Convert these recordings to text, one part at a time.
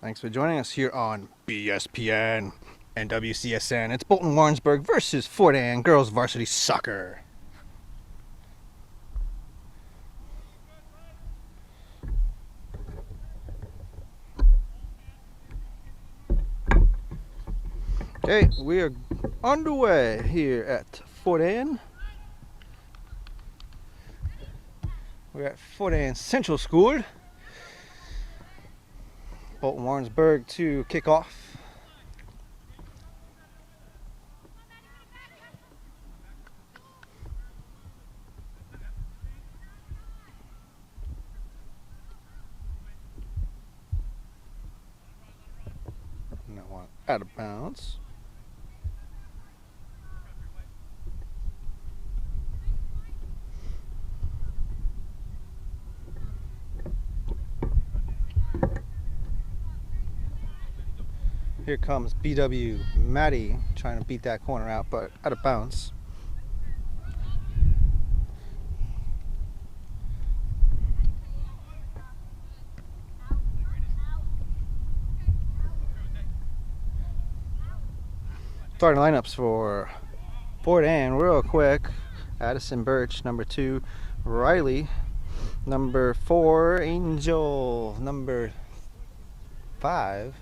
Thanks for joining us here on BSPN and WCSN. It's Bolton Warrensburg versus Fort Anne girls varsity soccer. Okay, we are underway here at Fort Anne. We're at Fort Anne Central School. Bolton Warrensburg to kick off. Now one out of bounds. Here comes BW Maddie trying to beat that corner out, but out of bounds. Starting lineups for Fort Anne real quick. Addison Birch, number 2. Riley, number 4. Angel, number 5.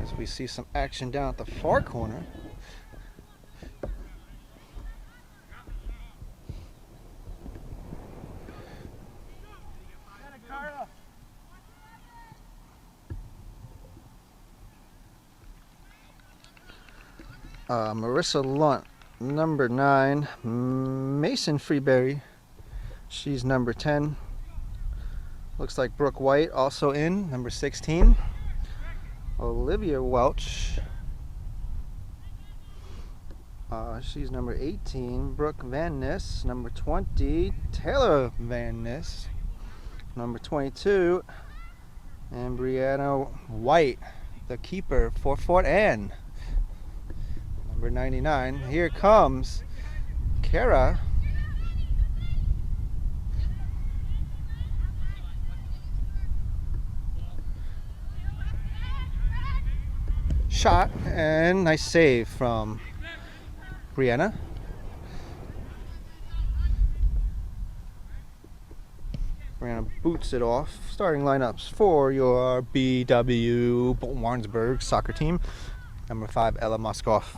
As we see some action down at the far corner. Marissa Lunt, number 9. Mason Freeberry, she's number 10. Looks like Brooke White also in, number 16. Olivia Welch, she's number 18. Brooke Van Ness, number 20. Taylor Van Ness, number 22. And Brianna White, the keeper for Fort Anne, number 99. Here comes Kara. Shot and nice save from Brianna. Brianna boots it off. Starting lineups for your BW Bolton Warrensburg soccer team. Number 5, Ella Moskoff.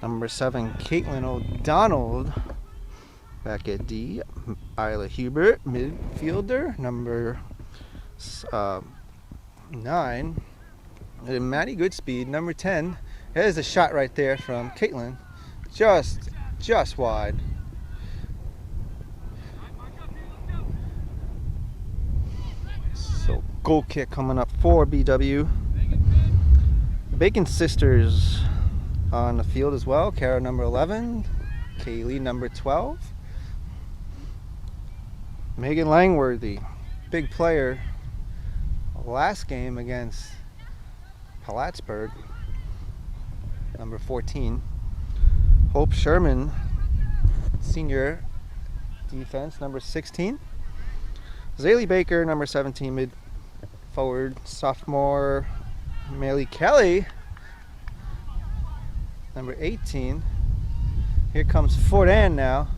Number 7, Caitlin O'Donnell. Back at D, Isla Hubert, midfielder. Number 9. And Maddie Goodspeed, number 10. There's a shot right there from Caitlin. Just wide. So goal kick coming up for BW. Bacon sisters on the field as well. Kara, number 11. Kaylee, number 12. Megan Langworthy, big player last game against Plattsburgh, number 14. Hope Sherman, senior defense, number 16. Zaylee Baker, number 17, mid forward. Sophomore Melly Kelly, number 18. Here comes Fort Anne now.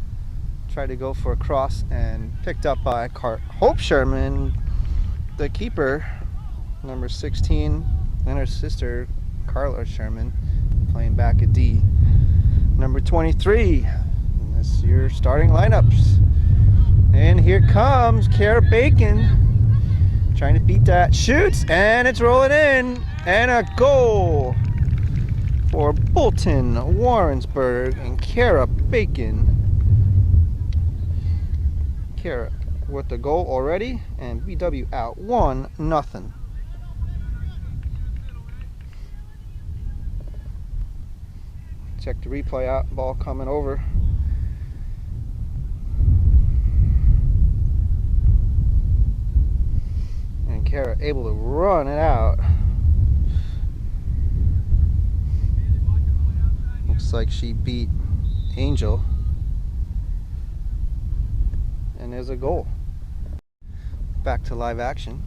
Tried to go for a cross and picked up by Hope Sherman, the keeper, number 16. And her sister, Carla Sherman, playing back at D. Number 23. And this is your starting lineups. And here comes Kara Bacon, trying to beat that. Shoots, and it's rolling in. And a goal for Bolton Warrensburg and Kara Bacon. Kara with the goal already, and BW out 1-0. Check the replay out, ball coming over. And Kara able to run it out. Looks like she beat Angel. And there's a goal. Back to live action.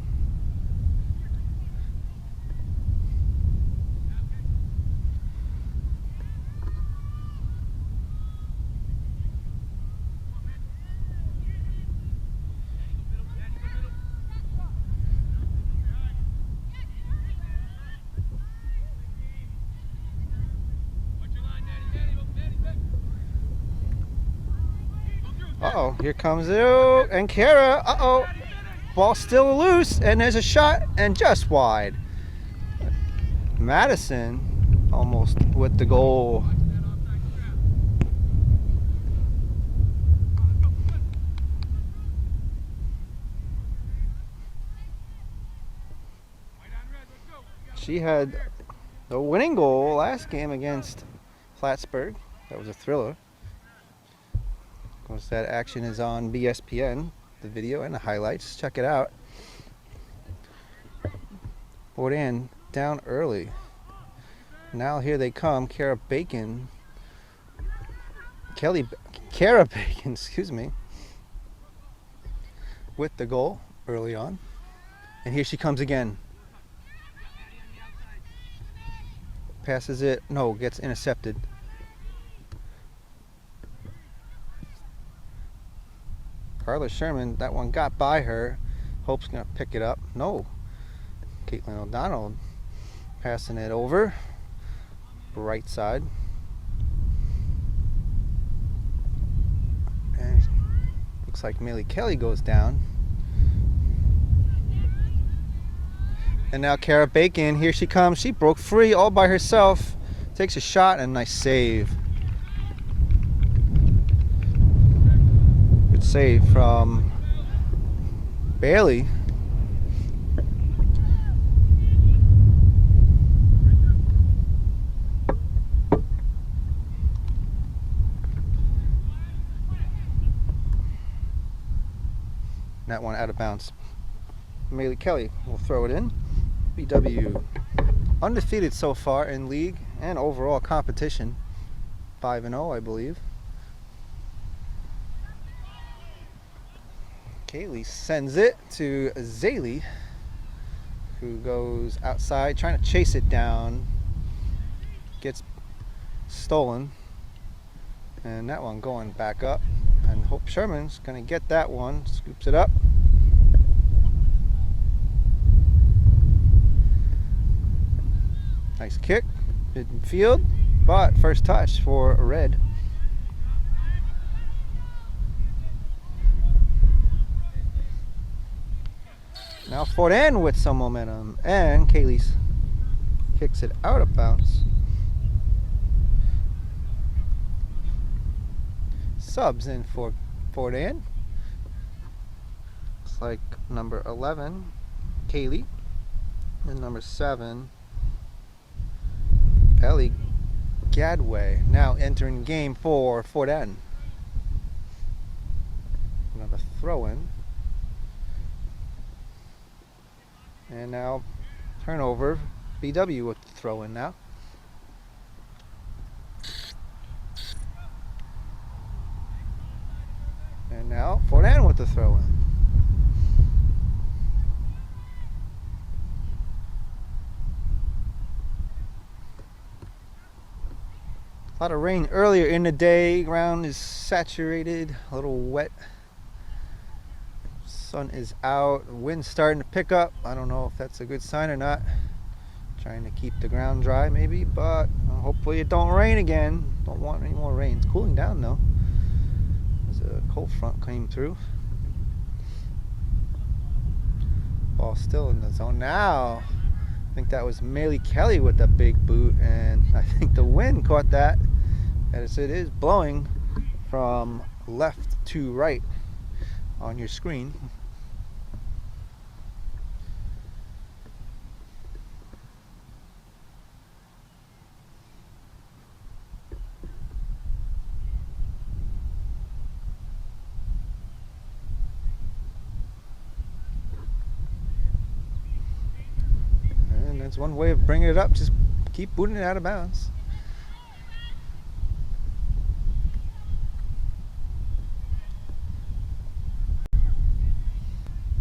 Uh-oh, here comes it. And Kara, uh-oh. Ball still loose, and there's a shot, and just wide. Madison almost with the goal. She had the winning goal last game against Plattsburgh. That was a thriller. Of course, that action is on BSPN, the video and the highlights. Check it out. Bolton down early. Now here they come. Kara Bacon, excuse me, with the goal early on. And here she comes again. Passes it. No, gets intercepted. Carla Sherman, that one got by her. Hope's going to pick it up. No. Caitlin O'Donnell passing it over. Right side. And looks like Millie Kelly goes down. And now Kara Bacon, here she comes. She broke free all by herself. Takes a shot and a nice save. Good save from Bailey. That one out of bounds. Millie Kelly will throw it in. BW undefeated so far in league and overall competition. 5-0, I believe. Kaylee sends it to Zaylee, who goes outside trying to chase it down. Gets stolen. And that one going back up. And Hope Sherman's going to get that one. Scoops it up. Nice kick, midfield, but first touch for Red. Now Fortin with some momentum, and Kaylee kicks it out of bounds. Subs in for Fortin. Looks like number 11, Kaylee, and number 7, Ellie Gadway. Now entering game for Fortin. Another throw in. And now turnover. BW with the throw in now. And now Fortin with the throw in. A lot of rain earlier in the day. Ground is saturated, a little wet. Sun is out. Wind's starting to pick up. I don't know if that's a good sign or not. Trying to keep the ground dry maybe, but hopefully it don't rain again. Don't want any more rain. It's cooling down though. There's a cold front came through. Ball still in the zone now. I think that was Millie Kelly with the big boot, and I think the wind caught that, as it is blowing from left to right on your screen. That's one way of bringing it up. Just keep booting it out of bounds.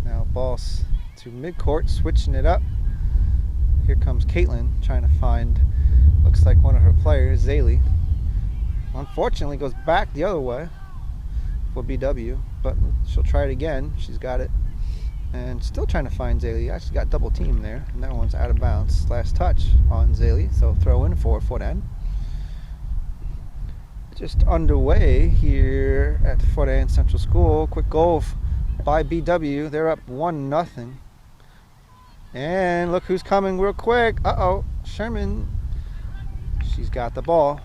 Now ball to midcourt, switching it up. Here comes Caitlin trying to find, looks like one of her players, Zaylee. Unfortunately goes back the other way for BW, but she'll try it again. She's got it. And still trying to find Zaylee. Actually got double team there. And that one's out of bounds. Last touch on Zaylee. So throw in for Fortin. just underway here at Fort Anne Central School. Quick goal by BW. They're up 1-0. And look who's coming real quick. Uh-oh, Sherman. She's got the ball.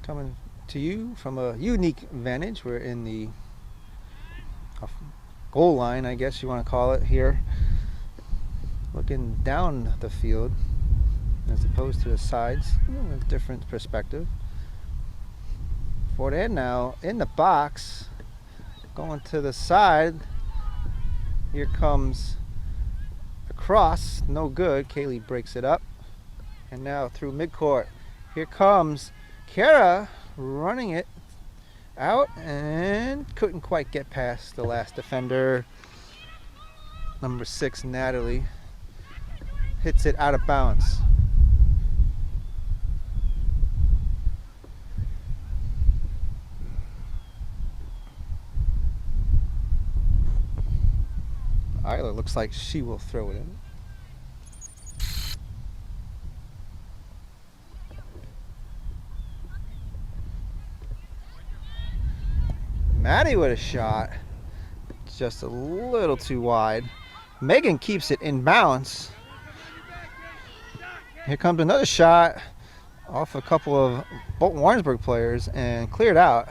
Coming to you from a unique vantage. We're in the goal line, I guess you want to call it here. Looking down the field as opposed to the sides. A different perspective. Fort Anne now in the box. Going to the side. Here comes a cross. No good. Kaylee breaks it up. And now through midcourt. Here comes Kara running it out and couldn't quite get past the last defender. Number 6, Natalie, hits it out of bounds. Isla looks like she will throw it in. Maddie with a shot, just a little too wide. Megan keeps it in bounds. Here comes another shot off a couple of Bolton Warrensburg players and cleared out.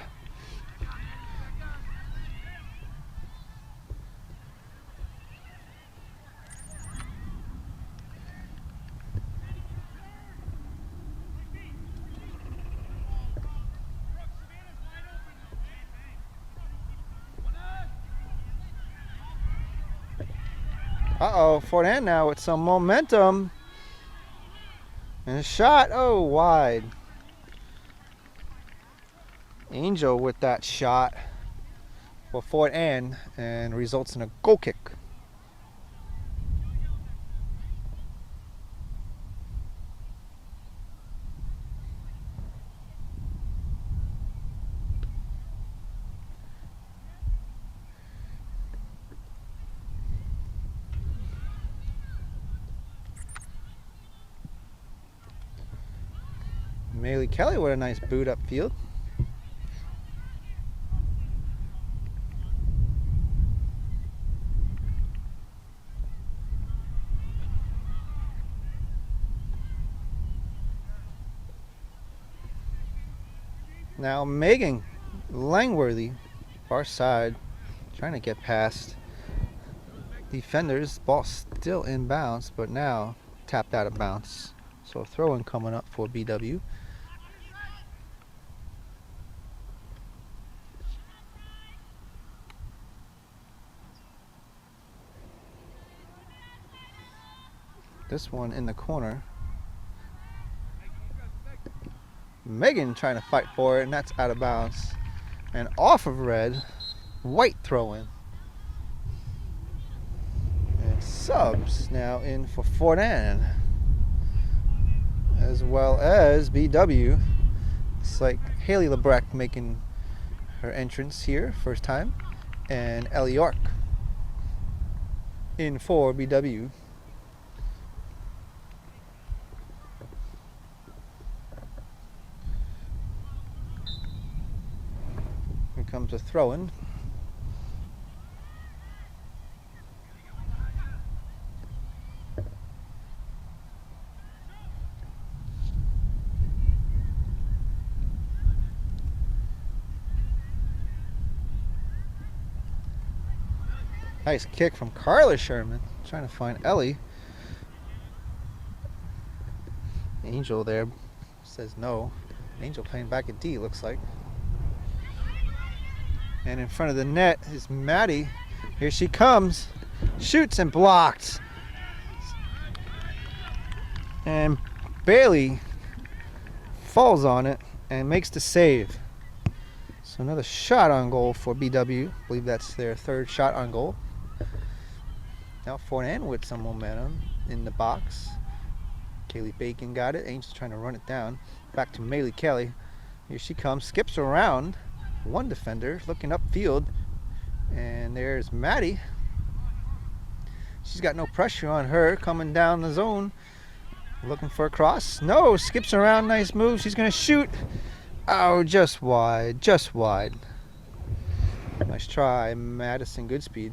Uh-oh, Fort Anne now with some momentum. And a shot, oh, wide. Angel with that shot for Fort Anne and results in a goal kick. Maylee Kelly with a nice boot upfield. Now Megan Langworthy, far side, trying to get past defenders. Ball still in bounds, but now tapped out of bounds. So throw-in coming up for BW. This one in the corner. Megan trying to fight for it, and that's out of bounds. And off of red, white throw-in. And subs now in for Fort Anne, as well as BW. It's like Haley Lebrecht making her entrance here, first time, and Ellie York in for BW. Here comes a throw-in. Nice kick from Carla Sherman, trying to find Ellie. Angel there says no. Angel playing back at D, looks like. And in front of the net is Maddie. Here she comes. Shoots and blocked. And Bailey falls on it and makes the save. So another shot on goal for BW. I believe that's their third shot on goal. Now Fort Anne with some momentum in the box. Kaylee Bacon got it. Angel's trying to run it down. Back to Maylee Kelly. Here she comes. Skips around. One defender looking upfield. And there's Maddie. She's got no pressure on her. Coming down the zone. Looking for a cross. No, skips around. Nice move. She's going to shoot. Oh, just wide. Just wide. Nice try, Madison Goodspeed.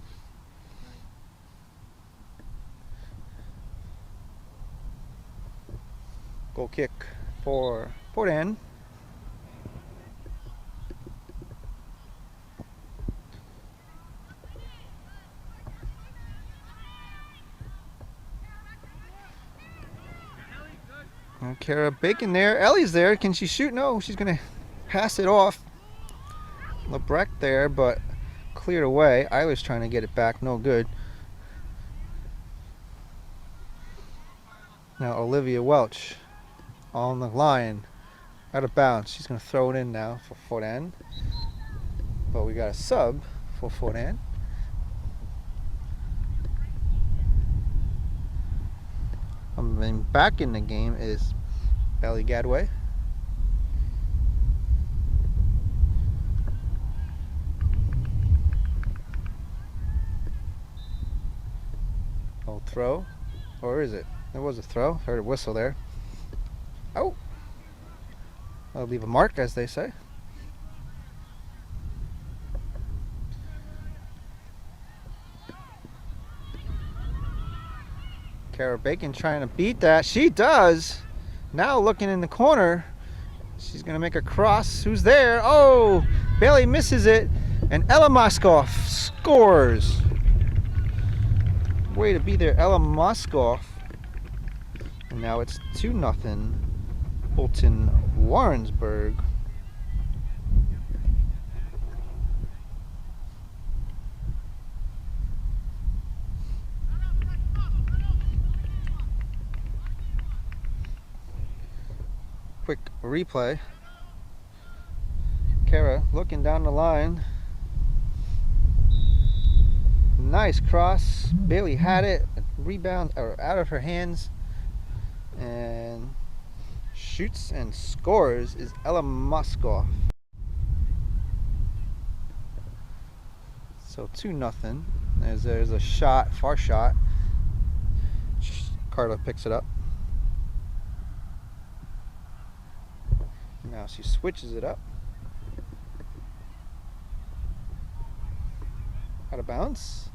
Goal kick for Port Anne. Kara Bacon there. Ellie's there. Can she shoot? No, she's going to pass it off. Lebrecht there, but cleared away. Eiler's trying to get it back. No good. Now Olivia Welch on the line. Out of bounds. She's going to throw it in now for Fort Anne. But we got a sub for Fort Anne. Coming back in the game is Ellie Gadway. Oh, throw. Or is it? There was a throw. Heard a whistle there. Oh! I'll leave a mark, as they say. Kara Bacon trying to beat that. She does. Now looking in the corner. She's going to make a cross. Who's there? Oh! Bailey misses it. And Ella Moskoff scores. Way to be there, Ella Moskoff. And now it's 2-0. Bolton Warrensburg. Quick replay. Kara looking down the line. Nice cross. Bailey had it. Rebound or out of her hands. And shoots and scores is Ella Moskoff. So 2-0. There's a shot, far shot. Carla picks it up. Now she switches it up. Out of bounds.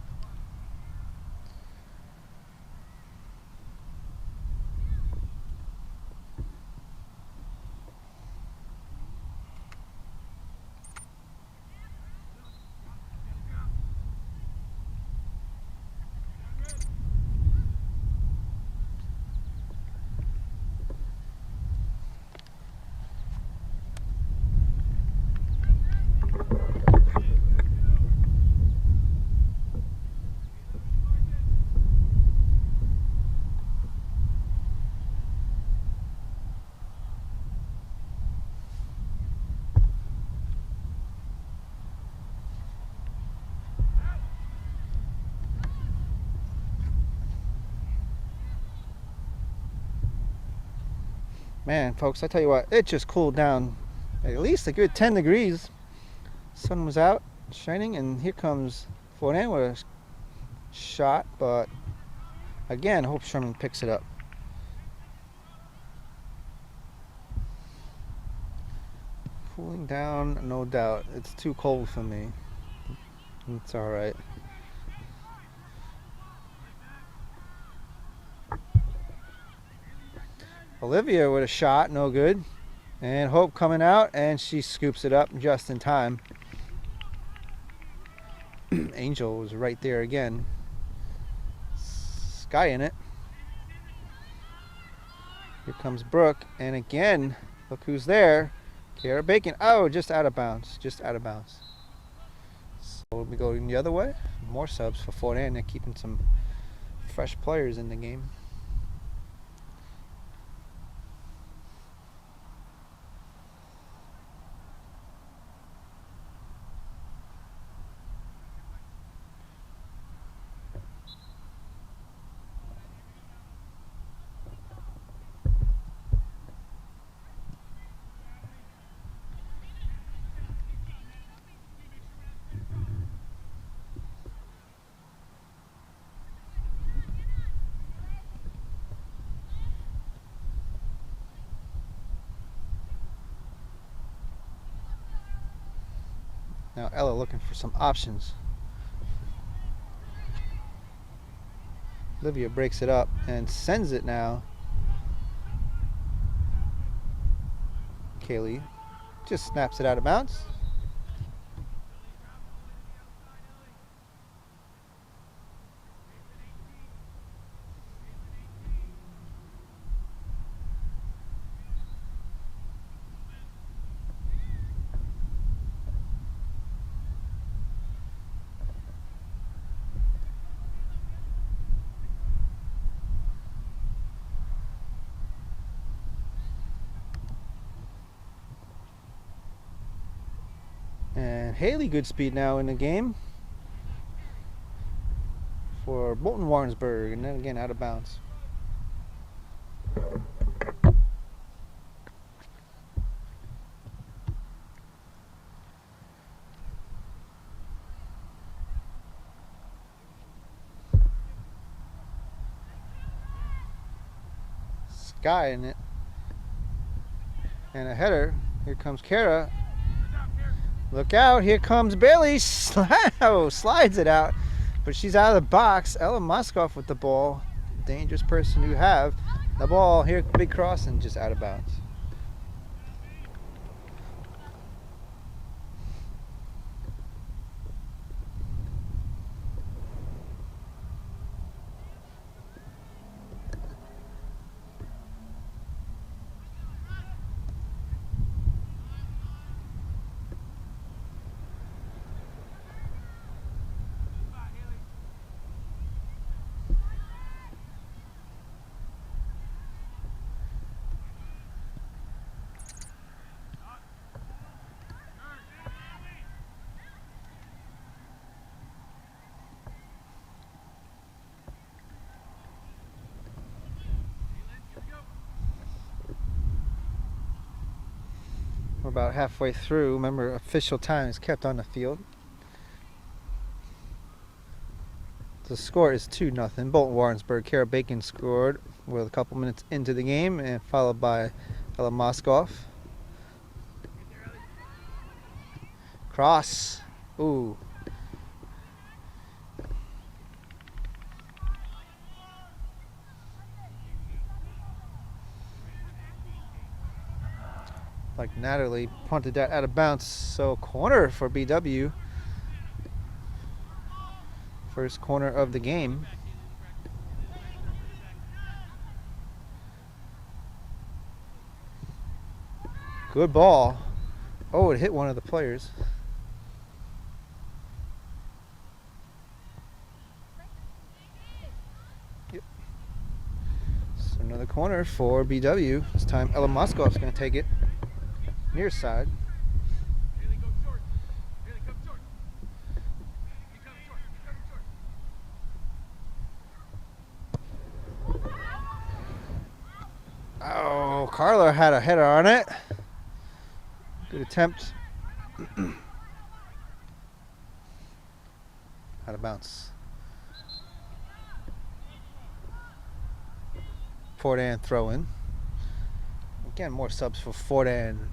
Man, folks, I tell you what, it just cooled down at least a good 10 degrees. Sun was out, shining, and here comes Fort Anne with a shot, but again, Hope Sherman picks it up. Cooling down, no doubt. It's too cold for me. It's all right. Olivia with a shot, no good. And Hope coming out, and she scoops it up just in time. Angel was right there again. Sky in it. Here comes Brooke, and again, look who's there. Kara Bacon. Oh, just out of bounds. Just out of bounds. So we'll be going the other way. More subs for Fort Anne. They're keeping some fresh players in the game. Now Ella looking for some options. Olivia breaks it up and sends it now. Kaylee just snaps it out of bounds. And Haley good speed now in the game for Bolton Warrensburg, and then again out of bounds. Sky in it. And a header. Here comes Kara. Look out, here comes Bailey. Slides it out. But she's out of the box. Ella Moskoff with the ball. Dangerous person to have. The ball here, big cross, and just out of bounds. We're about halfway through. Remember, official time is kept on the field. The score is 2-0. Bolton Warrensburg. Kara Bacon scored with a couple minutes into the game, and followed by Ella Moskoff. Cross. Ooh. Like Natalie punted that out of bounds. So corner for BW. First corner of the game. Good ball. Oh, it hit one of the players. Yep. So another corner for BW. This time Ella Moskoff's going to take it. Near side. Oh, Carla had a header on it. Good attempt. Out of bounds. Fordan throw in. Again, more subs for Fordan.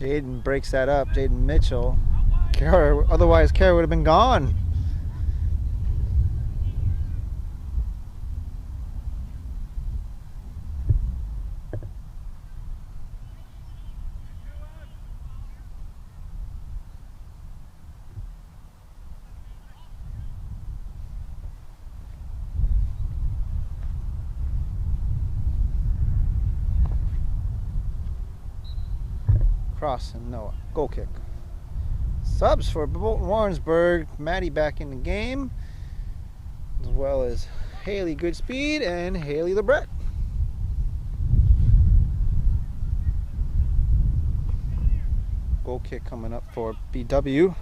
Jaden breaks that up. Jaden Mitchell. Otherwise Kara would have been gone. Cross and Noah. Goal kick. Subs for Bolton Warrensburg. Maddie back in the game, as well as Haley Goodspeed and Haley Lebret. Goal kick coming up for BW.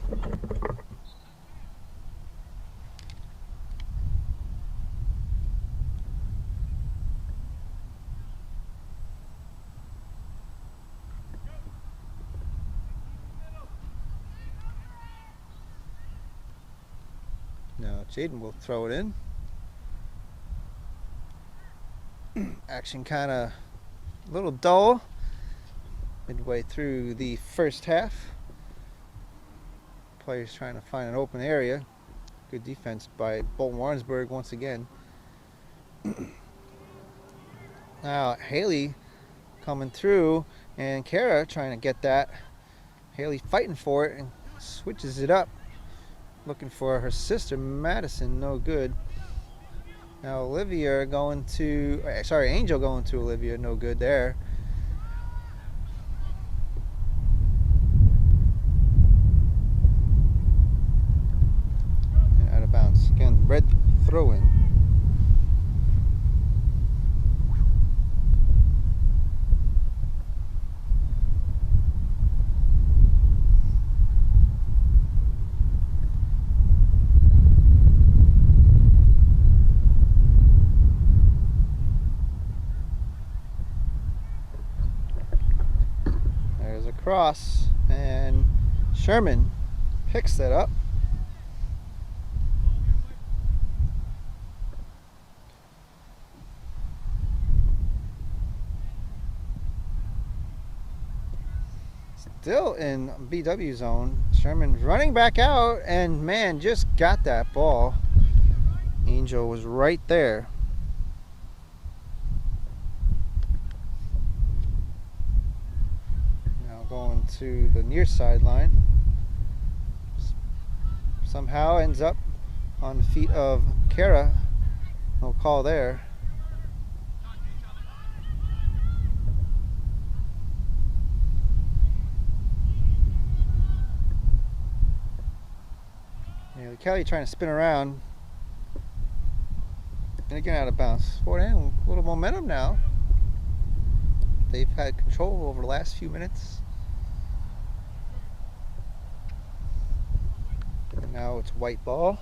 Now Jaden will throw it in. Action kind of a little dull midway through the first half. Players trying to find an open area. Good defense by Bolton Warrensburg once again. Now Haley coming through and Kara trying to get that. Haley fighting for it and switches it up. Looking for her sister Madison, no good. Now Olivia going to, Angel going to Olivia, no good there. And out of bounds. Again, red throw in. Cross, and Sherman picks that up. Still in BW zone. Sherman running back out, and man, just got that ball. Angel was right there. Going to the near sideline. Somehow ends up on the feet of Kara. No call there. Yeah, Kelly trying to spin around. And again out of bounds. Forward end, a little momentum now. They've had control over the last few minutes. Now it's white ball.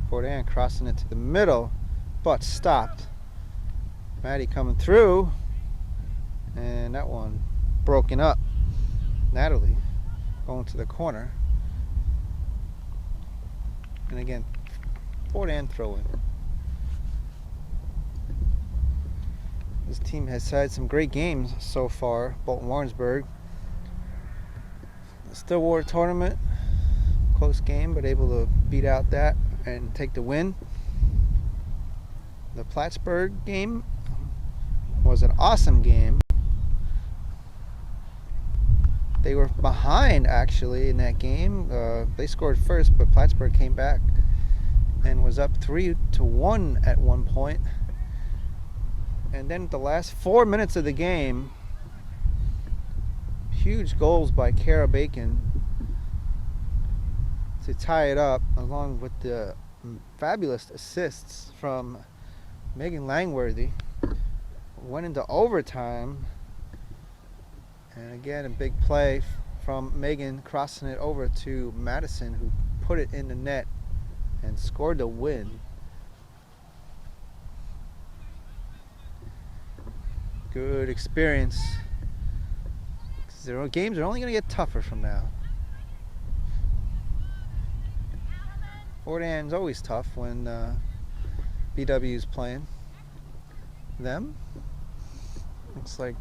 Fordan crossing it to the middle, but stopped. Maddie coming through, and that one broken up. Natalie going to the corner. And again, forward and throw in. This team has had some great games so far. Bolton Warrensburg. The Stillwater tournament, close game, but able to beat out that and take the win. The Plattsburgh game was an awesome game. They were behind actually in that game. They scored first, but Plattsburgh came back and was up 3-1 at one point. And then the last 4 minutes of the game, huge goals by Kara Bacon to tie it up, along with the fabulous assists from Megan Langworthy. Went into overtime. And again, a big play from Megan, crossing it over to Madison, who put it in the net and scored the win. Good experience. 0 games are only going to get tougher from now. Fort Ann's always tough when BW is playing them. Looks like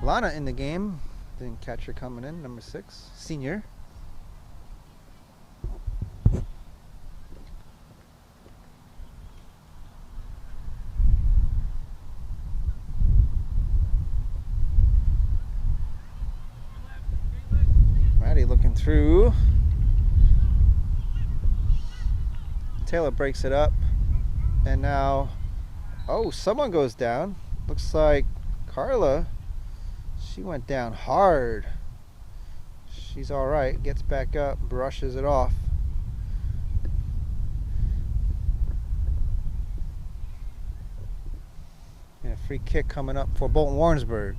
Lana in the game. Didn't catch her coming in, number 6, senior. Maddie looking through. Taylor breaks it up. And now, oh, someone goes down. Looks like Carla. She went down hard. She's all right. Gets back up, brushes it off. And a free kick coming up for Bolton Warrensburg.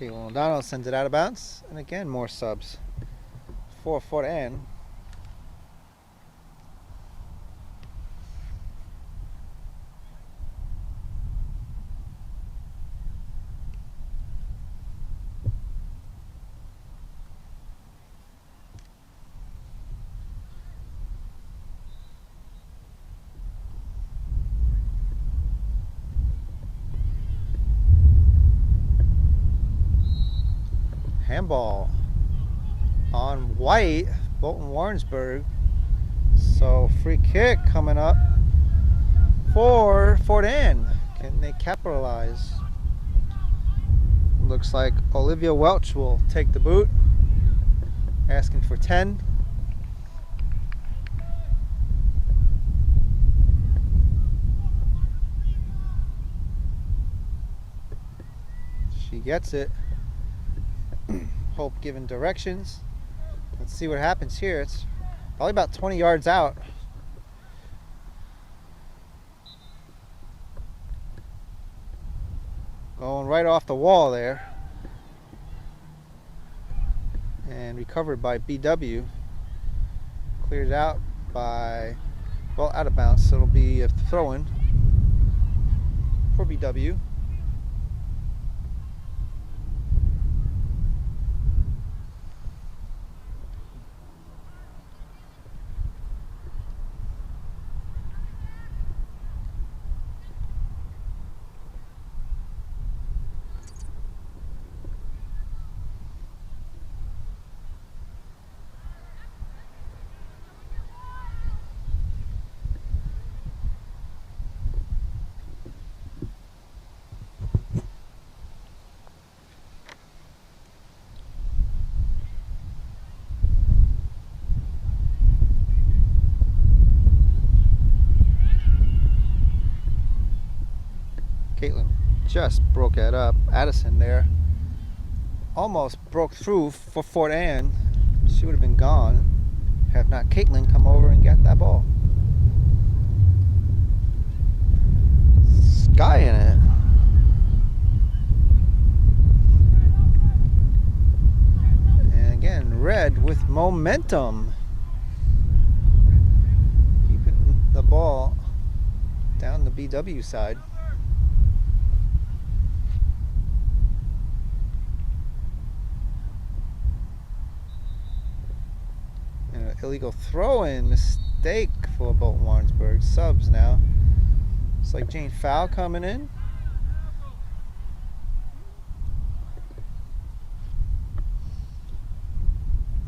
Caitlin O'Donnell sends it out of bounds, and again more subs for Fort Ann. Handball on white, Bolton Warrensburg. So free kick coming up for Fort Ann. Can they capitalize? Looks like Olivia Welch will take the boot, asking for 10. She gets it. Hope giving directions. Let's see what happens here. It's probably about 20 yards out. Going right off the wall there. And recovered by BW. Cleared out by, well, out of bounds. So it'll be a throw-in for BW. Caitlin just broke it up. Addison there almost broke through for Fort Ann. She would have been gone had not Caitlin come over and got that ball. Sky in it. And again, Red with momentum. Keeping the ball down the BW side. Illegal throw-in mistake for Bolton Warrensburg. Subs now. It's like Jane Fowl coming in.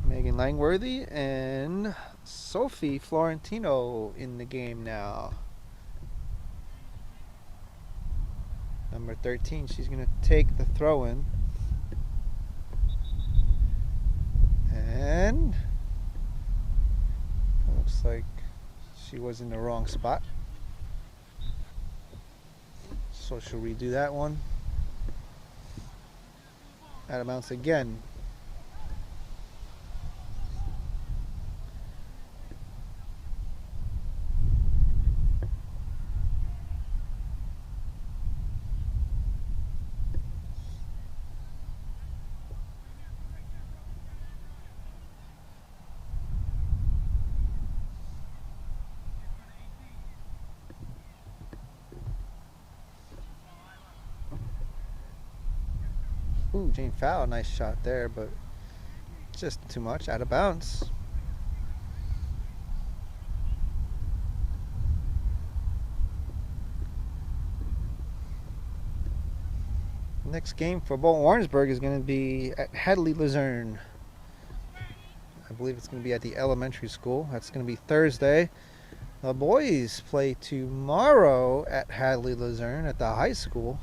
Megan Langworthy and Sophie Florentino in the game now. Number 13, she's going to take the throw-in. And looks like she was in the wrong spot. So she'll redo that one. Out of bounds again. Ooh, Jane Fowl, nice shot there, but just too much, out of bounds. Next game for Bolton Warrensburg is going to be at Hadley Luzerne. I believe it's going to be at the elementary school. That's going to be Thursday. The boys play tomorrow at Hadley Luzerne at the high school.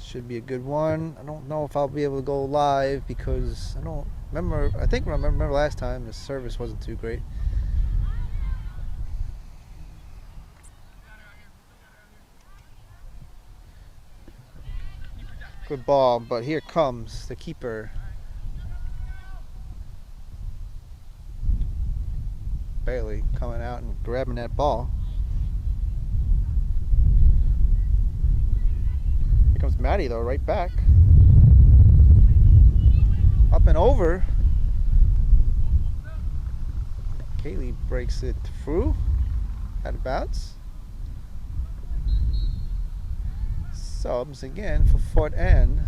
Should be a good one. I don't know if I'll be able to go live because I don't remember. I think I remember last time the service wasn't too great. Good ball, but here comes the keeper. Bailey coming out and grabbing that ball. Here comes Maddie though, right back. Up and over. Kaylee breaks it through. Out of bounds. Subs again for Fort N.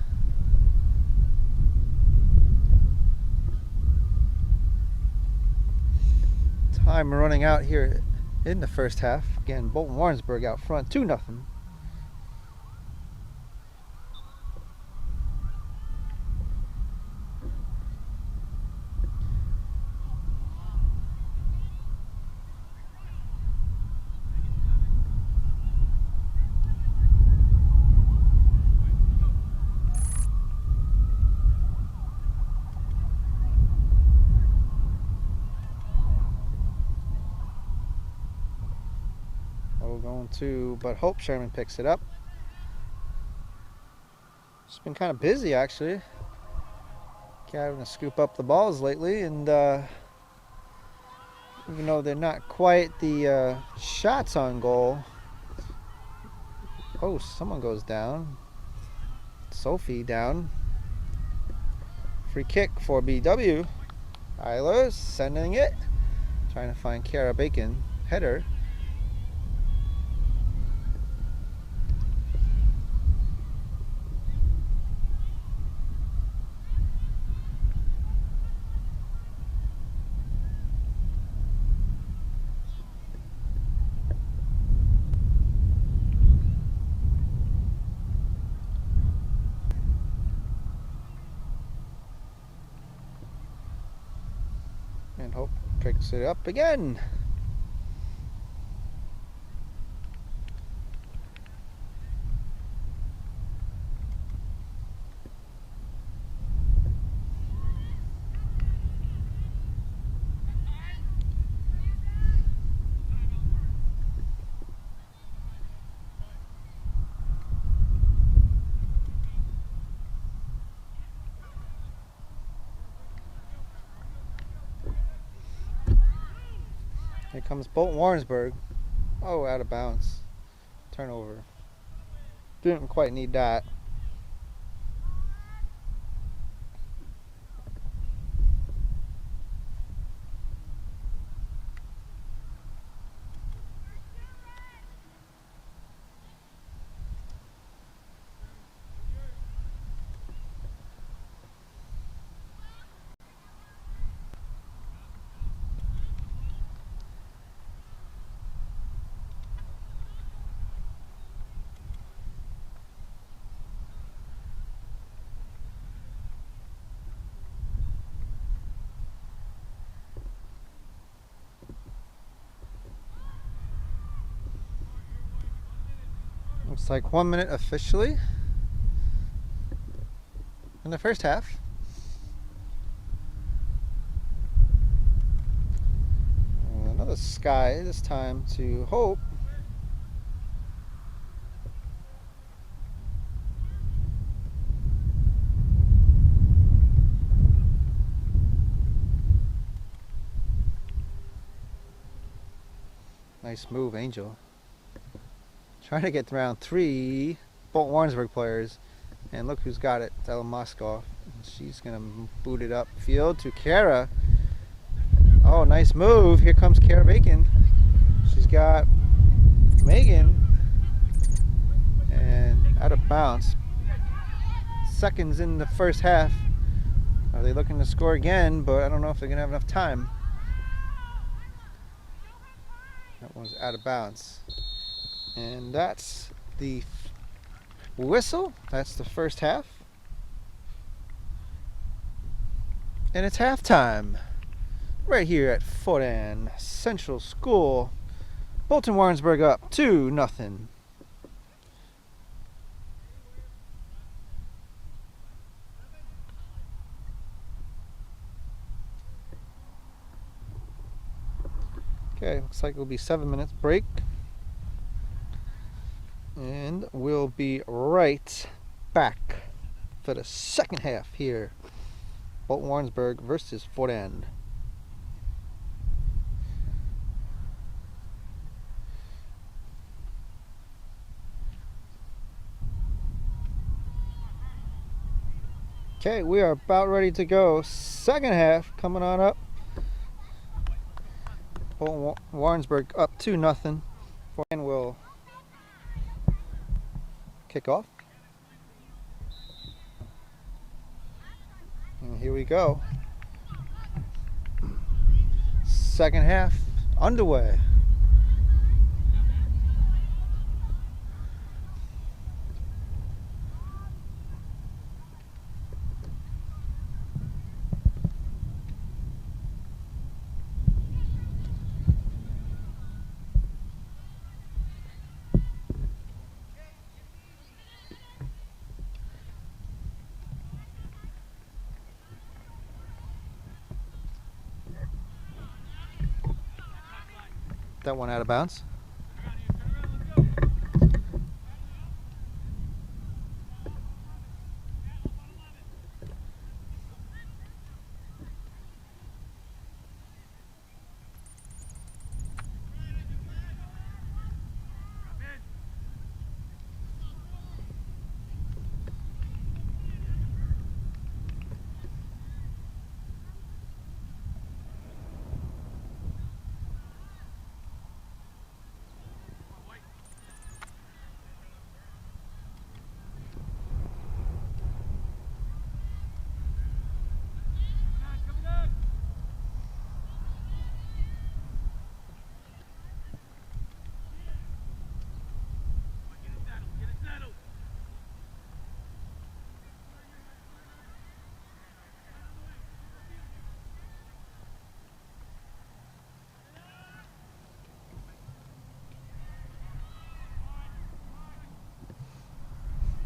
Time running out here in the first half. Again, Bolton Warrensburg out front, 2-0. Going to, but Hope Sherman picks it up. It's been kind of busy actually. Having to scoop up the balls lately, and even though they're not quite the shots on goal. Oh, someone goes down. Sophie down. Free kick for BW. Eilers sending it. Trying to find Kara Bacon. Header. And Hope picks it up again. Here comes Bolton Warrensburg. Oh, out of bounds. Turnover. Didn't quite need that. Looks like 1 minute officially in the first half. And another Sky, this time to Hope. Nice move, Angel. Trying to get around 3 Bolton Warrensburg players, and look who's got it. It's Ella Moskoff. She's gonna boot it up field to Kara. Oh, nice move. Here comes Kara Bacon. She's got Megan, and out of bounds. seconds in the first half. Are they looking to score again? But I don't know if they're going to have enough time. That one's out of bounds. And that's the whistle. That's the first half. And it's halftime. Right here at Fort Anne Central School. Bolton Warrensburg up 2-0. Okay, looks like it'll be 7 minutes break. And we'll be right back for the second half here. Bolton Warrensburg versus Fort Anne. Okay, we are about ready to go. Second half coming on up. Bolton Warrensburg up 2-0. Fort Anne will kick off. And here we go. Second half underway. That one out of bounds.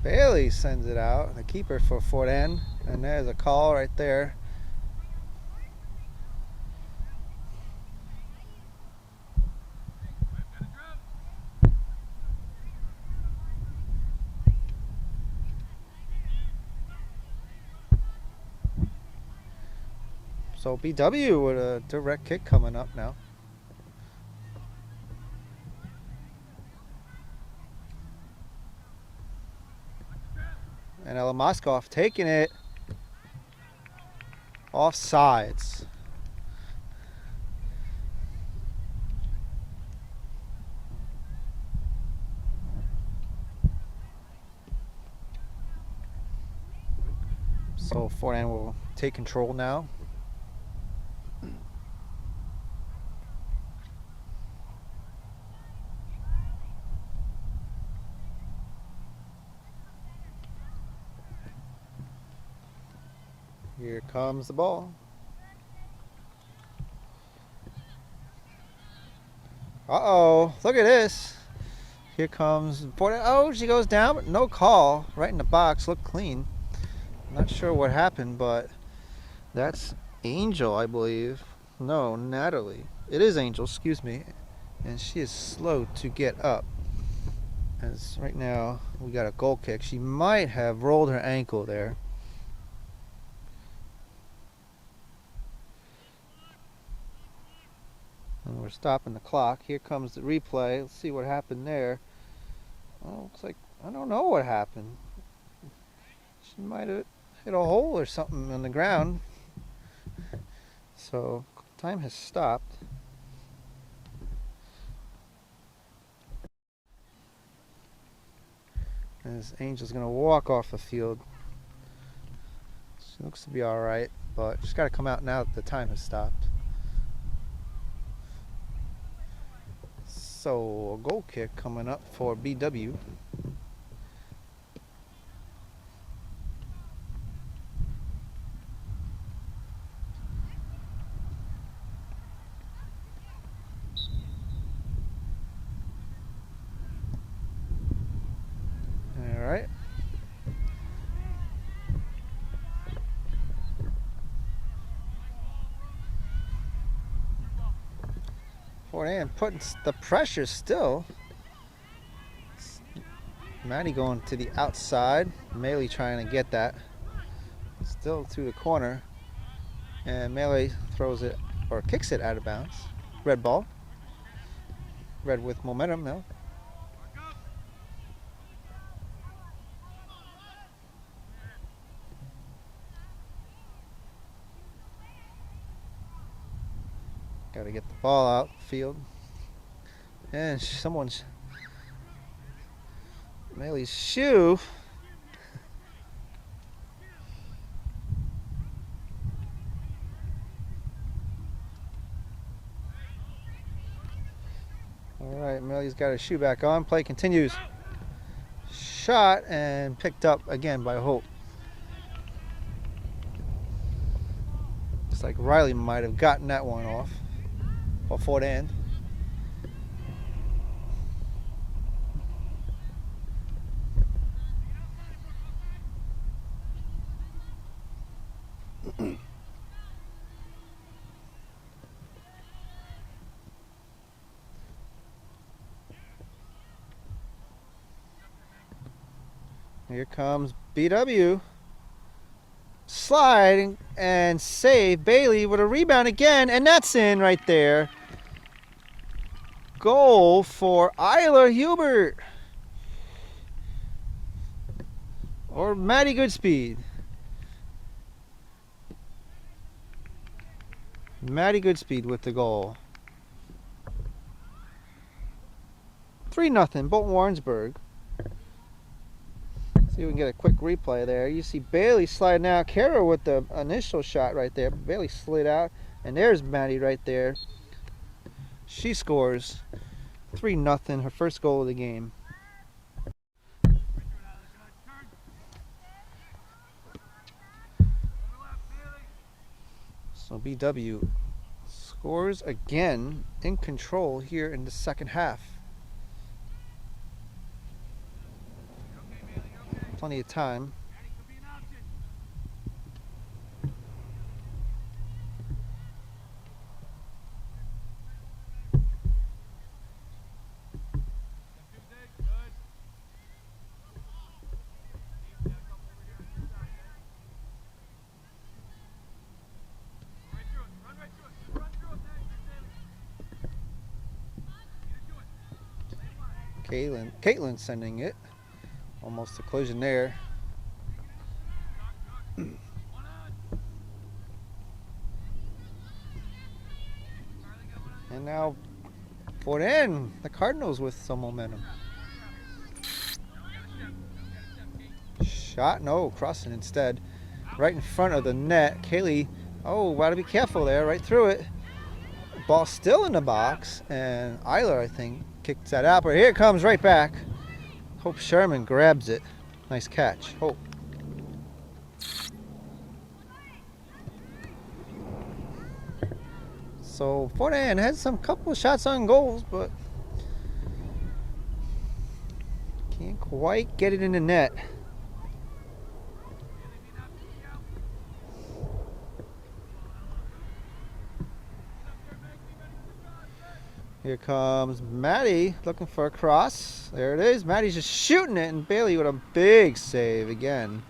Bailey sends it out, the keeper for Fort Anne, and there's a call right there. So BW with a direct kick coming up now. And Ella Moskoff taking it off sides. So Fort Anne will take control now. Here comes the ball. Uh-oh, look at this. Here comes Fort Anne. Oh, she goes down, but no call. Right in the box, looked clean. Not sure what happened, but that's Angel, I believe. No, Natalie. It is Angel, excuse me. And she is slow to get up. As right now, we got a goal kick. She might have rolled her ankle there. And we're stopping the clock. Here comes the replay. Let's see what happened there. Oh, looks like, I don't know what happened. She might have hit a hole or something on the ground. So, time has stopped. As Angel's going to walk off the field. She looks to be all right, but she's got to come out now that the time has stopped. So a goal kick coming up for BW. All right. Fort Ann putting the pressure still. Maddie going to the outside. Melee trying to get that. Still to the corner. And Melee throws it or kicks it out of bounds. Red ball. Red with momentum now. Got to get the ball out the field. And someone's Melee's shoe. All right, Melee's got his shoe back on. Play continues. Shot and picked up again by Hope. Looks like Riley might have gotten that one off. Or Fort Ann. Here comes BW. Slide and save. Bailey with a rebound again, and that's in right there. Goal for Isla Hubert. Or Maddie Goodspeed. Maddie Goodspeed with the goal. 3-0, Bolton Warrensburg. See if we can get a quick replay there. You see Bailey sliding out. Kara with the initial shot right there. Bailey slid out. And there's Maddie right there. She scores 3-0, her first goal of the game. So BW scores again, in control here in the second half. Plenty of time. Caitlin sending it. Almost a collision there. And now Fort Ann, the Cardinals with some momentum. Shot, no, crossing instead. Right in front of the net. Kaylee, oh, gotta be careful there, right through it. Ball still in the box, and Isla, I think, kicks that out, but here it comes right back. Hope Sherman grabs it. Nice catch, Hope. So Fort Ann had some couple of shots on goals, but can't quite get it in the net. Here comes Maddie looking for a cross. There it is. Maddie's just shooting it, and Bailey with a big save again.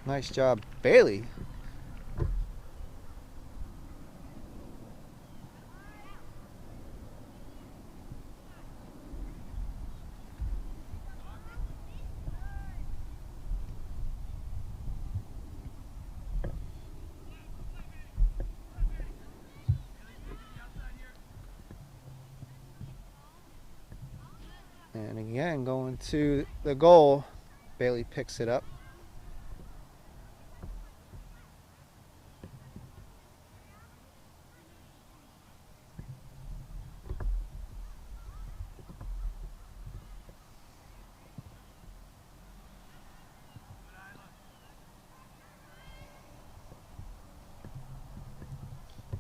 Nice job, Bailey. And again, going to the goal, Bailey picks it up.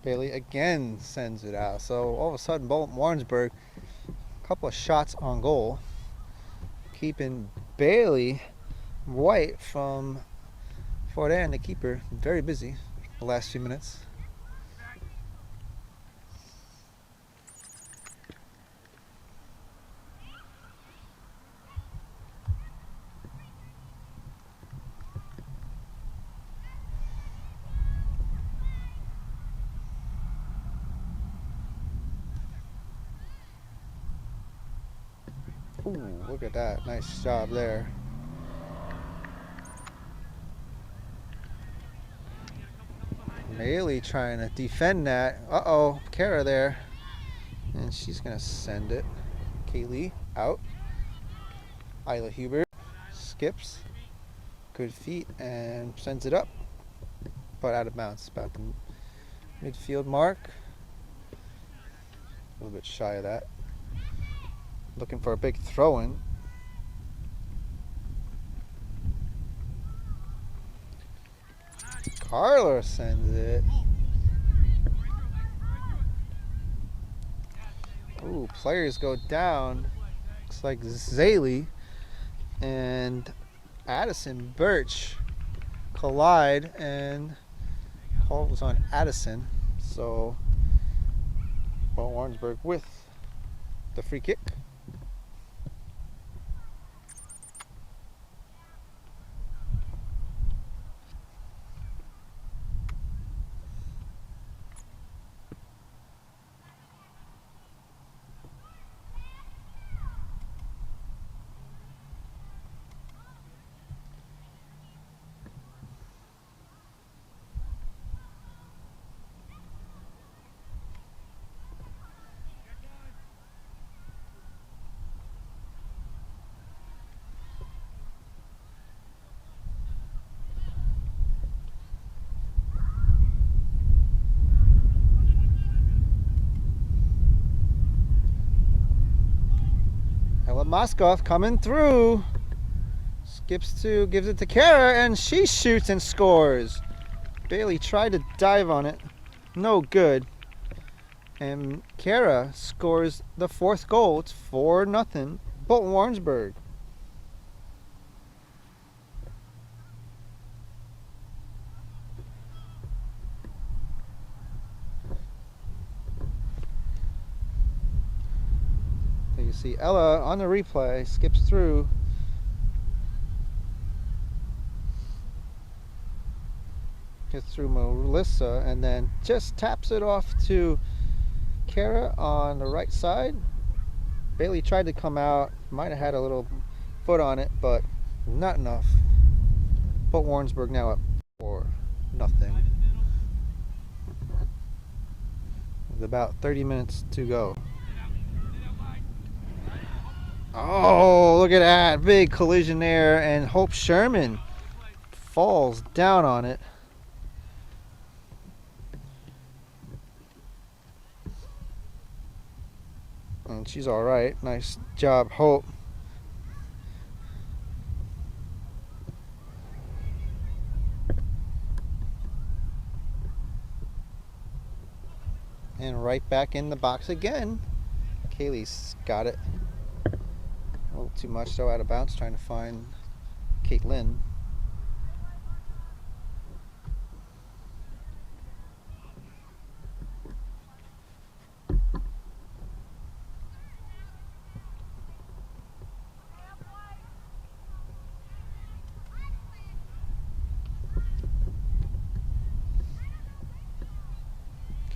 Bailey again sends it out. So all of a sudden, Bolton Warrensburg, a couple of shots on goal, keeping Bailey White from Fort Ann, the keeper, very busy the last few minutes. Ooh, look at that. Nice job there. Bailey trying to defend that. Uh-oh, Kara there. And she's going to send it. Kaylee out. Isla Hubert skips. Good feet and sends it up. But out of bounds. About the midfield mark. A little bit shy of that. Looking for a big throw-in. Carla sends it. Ooh, players go down. Looks like Zaley and Addison Birch collide, and call was on Addison. So Warrensburg with the free kick. Moskov coming through. Skips to, gives it to Kara, and she shoots and scores. Bailey tried to dive on it. No good. And Kara scores the 4th goal. It's 4-0. Bolton Warrensburg. You see Ella on the replay, skips through. Gets through Melissa and then just taps it off to Kara on the right side. Bailey tried to come out, might have had a little foot on it, but not enough. But Warrensburg now up 4-0. With about 30 minutes to go. Oh, look at that. Big collision there, and Hope Sherman falls down on it. And she's all right. Nice job, Hope. And right back in the box again. Kaylee's got it. A little too much though, out of bounds, trying to find Caitlin.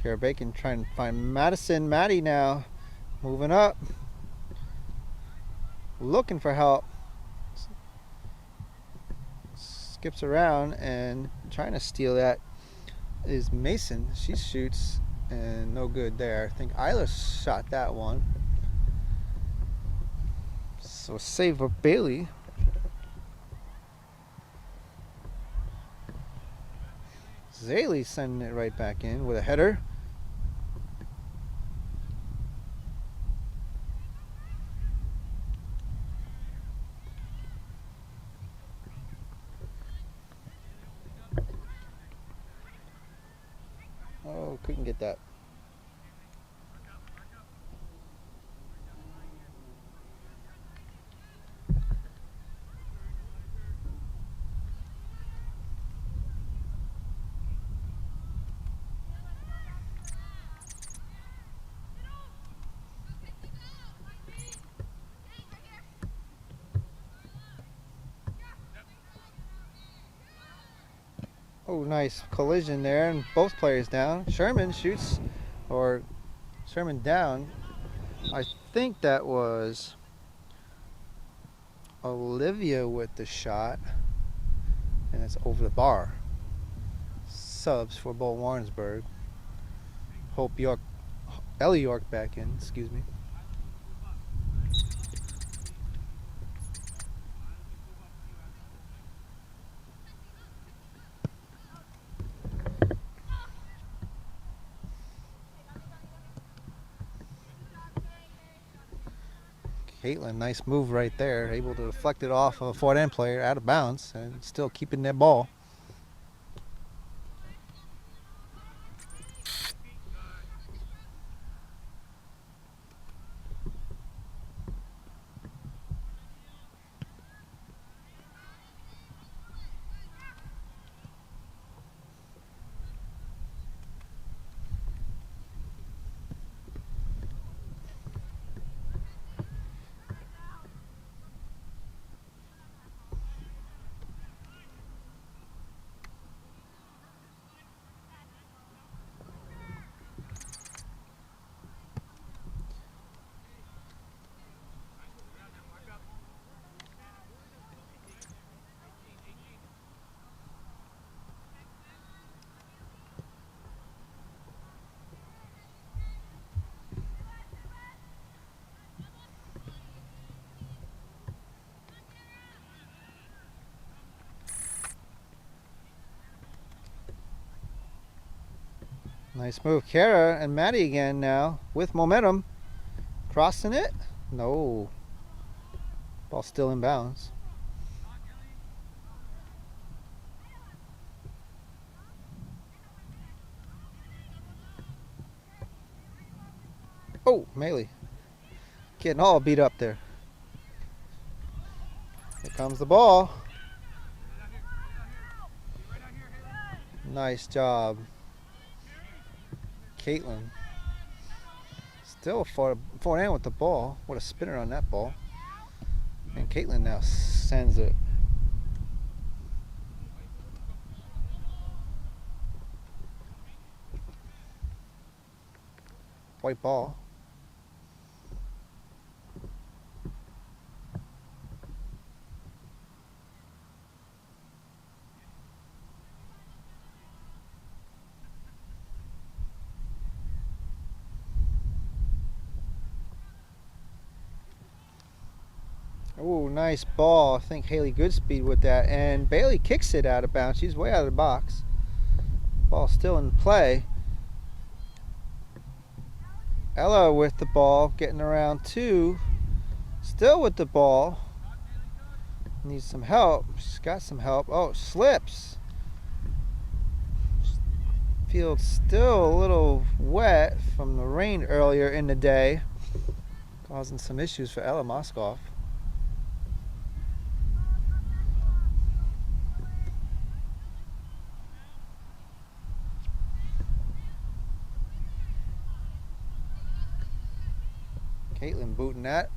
Kara Bacon trying to find Madison. Maddie now moving up. Looking for help. Skips around and trying to steal that is Mason. She shoots and no good there. I think Isla shot that one. So save for Bailey. Zaley sending it right back in with a header. Oh, we can get that. Oh, nice collision there, and both players down. Sherman shoots, or Sherman down. I think that was Olivia with the shot, and it's over the bar. Subs for Bolton Warrensburg. Ellie York back in, excuse me. Caitlin, nice move right there, able to deflect it off a forward end player out of bounds and still keeping that ball. Nice move. Kara and Maddie again now with momentum. Crossing it? No. Ball still in bounds. Oh, Melee. Getting all beat up there. Here comes the ball. Nice job. Caitlin. Still forward end with the ball. What a spinner on that ball. And Caitlin now sends it. White ball. Oh, nice ball. I think Haley Goodspeed with that. And Bailey kicks it out of bounds. She's way out of the box. Ball still in play. Ella with the ball, getting around two. Still with the ball. Needs some help. She's got some help. Oh, slips. Field's still a little wet from the rain earlier in the day, causing some issues for Ella Moskoff. Caitlin booting that.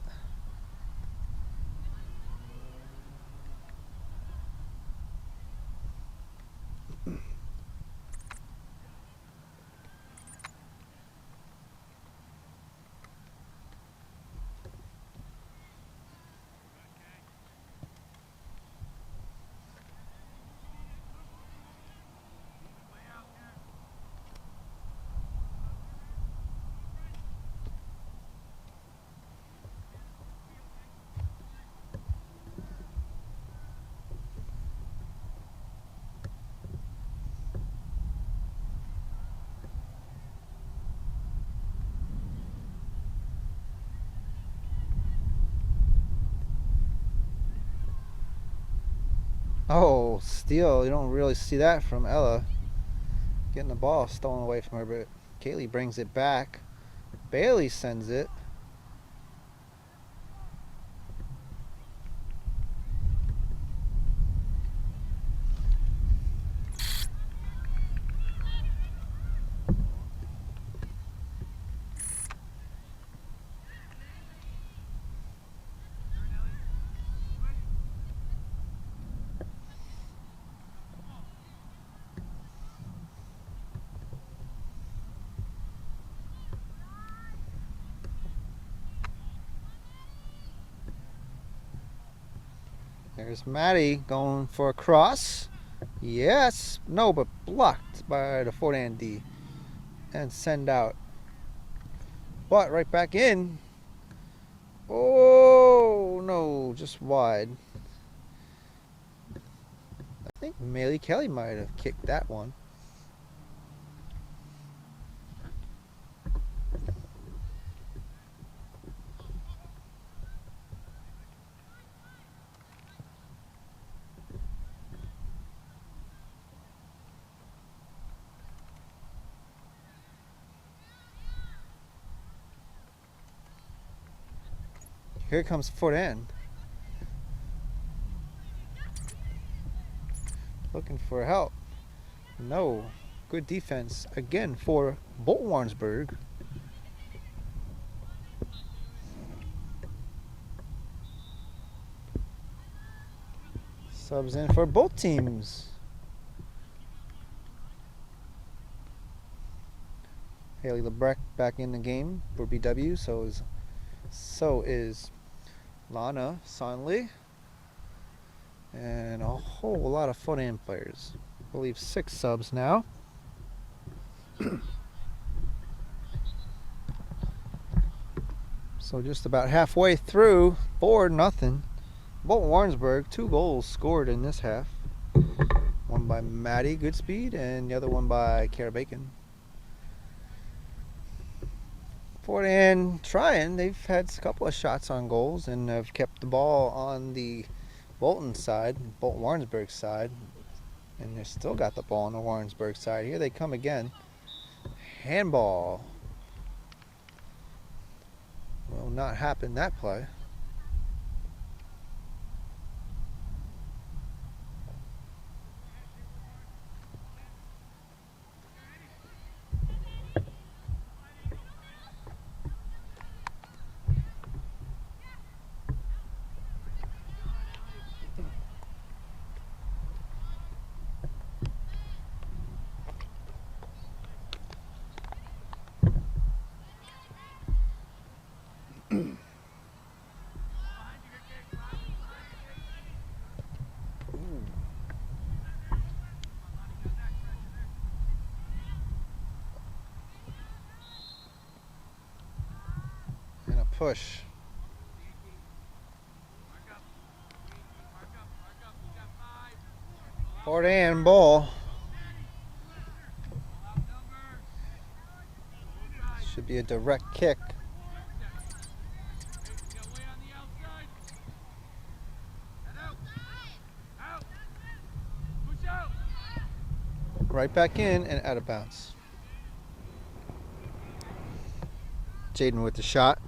Oh, steal. You don't really see that from Ella. Getting the ball stolen away from her, but Kaylee brings it back. Bailey sends it. There's Maddie going for a cross. Yes. No, but blocked by the forehand D. And send out. But right back in. Oh, no. Just wide. I think Maylee Kelly might have kicked that one. Here comes forehand. Looking for help. No. Good defense again for Bolton Warrensburg. Subs in for both teams. Haley Lebrecht back in the game for BW. So is Lana Sonley. And a whole lot of forehand players. I believe 6 subs now. So just about halfway through, 4-0. Bolton Warrensburg, 2 goals scored in this half. One by Maddie Goodspeed and the other one by Kara Bacon. Forehand trying. They've had a couple of shots on goals and have kept the ball on the Bolton side, Bolton Warrensburg side. And they've still got the ball on the Warrensburg side. Here they come again. Handball. Will not happen that play. And a push. Forehand ball. Should be a direct kick. Right back in and out of bounds. Jaden with the shot.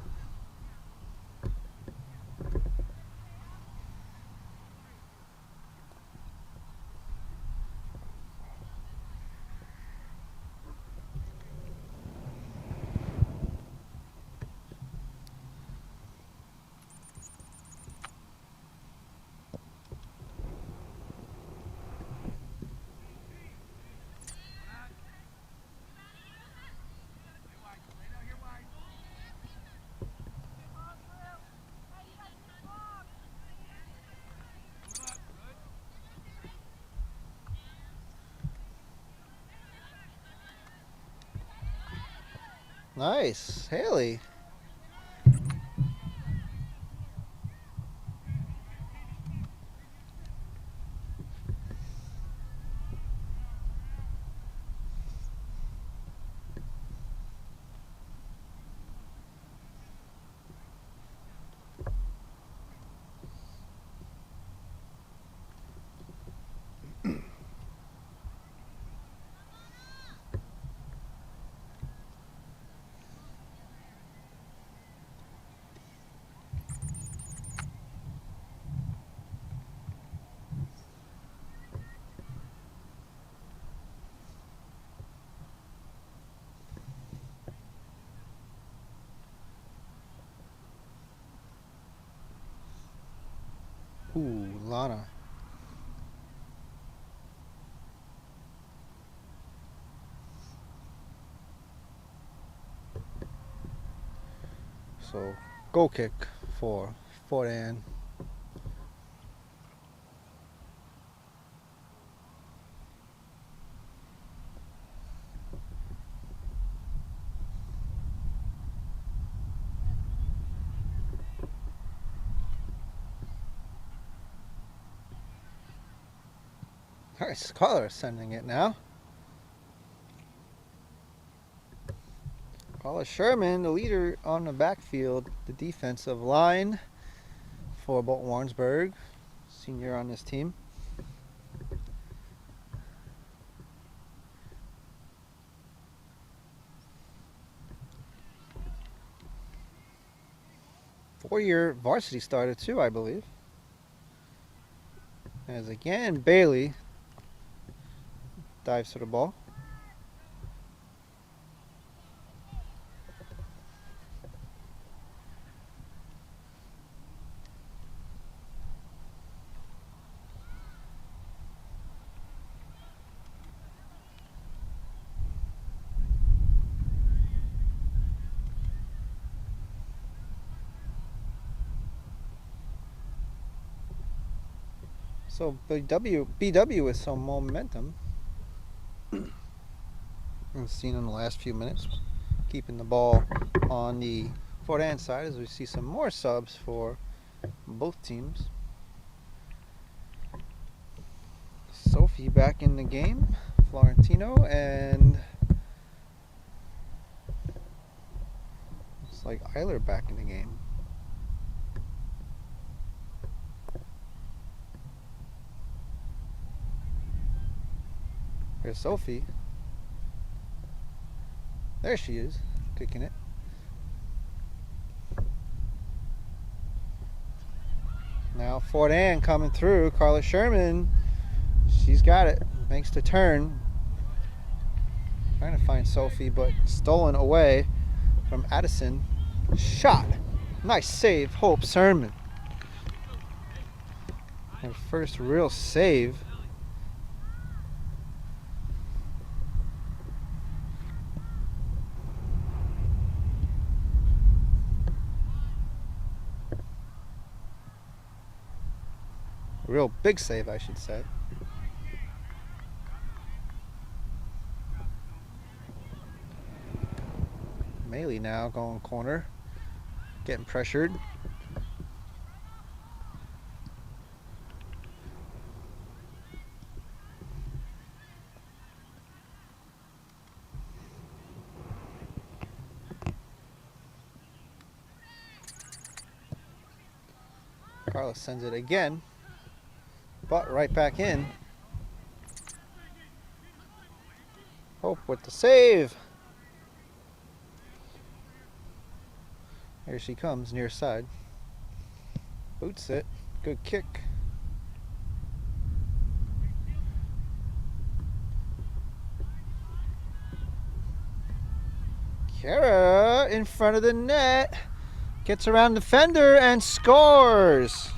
Nice, Haley. Ooh, Lana. So, goal kick for Fort Anne. Nice color sending it now. Carla Sherman, the leader on the backfield, the defensive line for Bolton Warrensburg, senior on this team. Four-year varsity starter too, I believe. As again, Bailey dives to the ball. So BW with some momentum. We've seen in the last few minutes, keeping the ball on the Fort Anne side as we see some more subs for both teams. Sophie back in the game, Florentino, and looks like Eiler back in the game. Here's Sophie. There she is, kicking it. Now Fort Anne coming through. Carla Sherman, she's got it. Makes the turn. Trying to find Sophie, but stolen away from Addison. Shot. Nice save, Hope Sherman. Her first real save. Real big save, I should say. Maley now going corner, getting pressured. Carlos sends it again. But right back in. Hope with the save. Here she comes, near side. Boots it. Good kick. Kara in front of the net. Gets around the defender and scores.